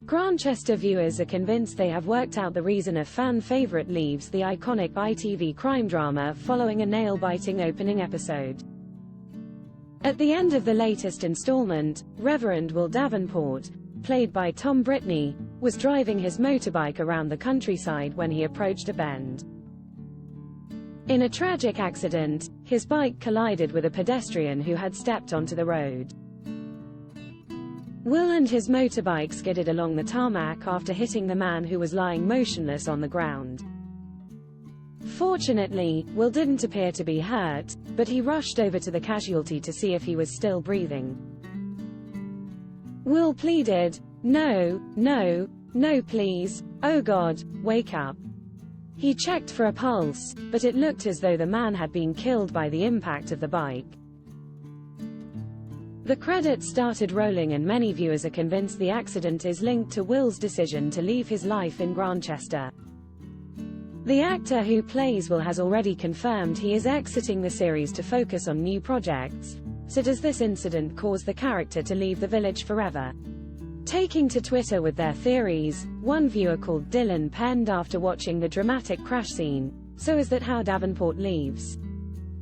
Grantchester viewers are convinced they have worked out the reason a fan favorite leaves the iconic ITV crime drama following a nail-biting opening episode. At the end of the latest installment, Reverend Will Davenport, played by Tom Brittney, was driving his motorbike around the countryside when he approached a bend. In a tragic accident, his bike collided with a pedestrian who had stepped onto the road. Will and his motorbike skidded along the tarmac after hitting the man who was lying motionless on the ground. Fortunately, Will didn't appear to be hurt, but he rushed over to the casualty to see if he was still breathing. Will pleaded, "No, no, no please, oh God, wake up." He checked for a pulse, but it looked as though the man had been killed by the impact of the bike. The credits started rolling and many viewers are convinced the accident is linked to Will's decision to leave his life in Grantchester. The actor who plays Will has already confirmed he is exiting the series to focus on new projects. So does this incident cause the character to leave the village forever? Taking to Twitter with their theories, one viewer called Dylan penned after watching the dramatic crash scene, "So is that how Davenport leaves?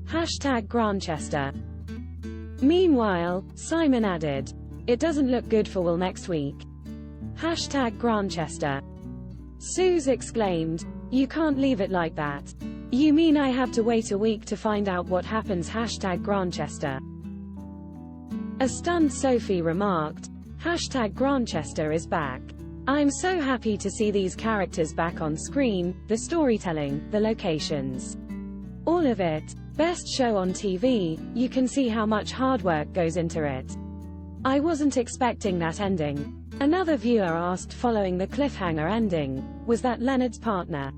#Grantchester." Meanwhile, Simon added, "It doesn't look good for Will next week. #Grantchester." Suze exclaimed, "You can't leave it like that. You mean I have to wait a week to find out what happens? #Grantchester." A stunned Sophie remarked, #Grantchester is back. I'm so happy to see these characters back on screen, the storytelling, the locations. All of it. Best show on TV, you can see how much hard work goes into it. I wasn't expecting that ending." Another viewer asked following the cliffhanger ending, "Was that Leonard's partner?"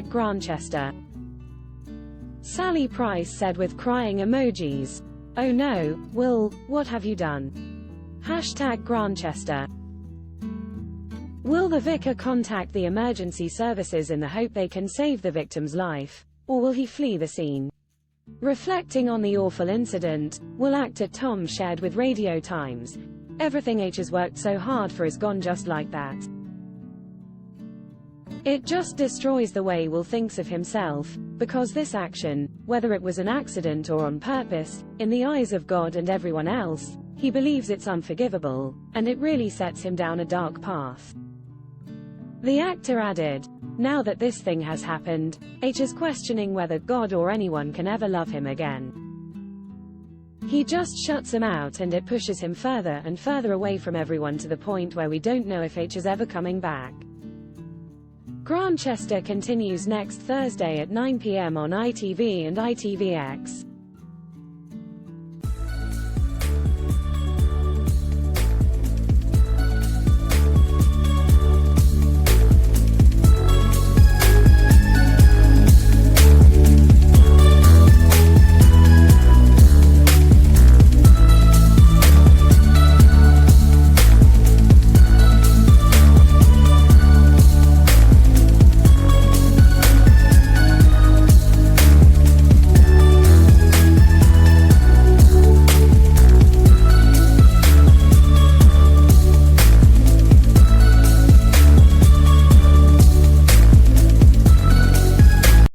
#Grantchester. Sally Price said with crying emojis, "Oh no, Will, what have you done?" #Grantchester. Will the vicar contact the emergency services in the hope they can save the victim's life? Or will he flee the scene? Reflecting on the awful incident, Will actor Tom shared with Radio Times, "Everything H has worked so hard for is gone just like that. It just destroys the way Will thinks of himself, because this action, whether it was an accident or on purpose, in the eyes of God and everyone else, he believes it's unforgivable, and it really sets him down a dark path." The actor added, "Now that this thing has happened, H is questioning whether God or anyone can ever love him again. He just shuts him out and it pushes him further and further away from everyone to the point where we don't know if H is ever coming back." Grantchester continues next Thursday at 9 p.m. on ITV and ITVX.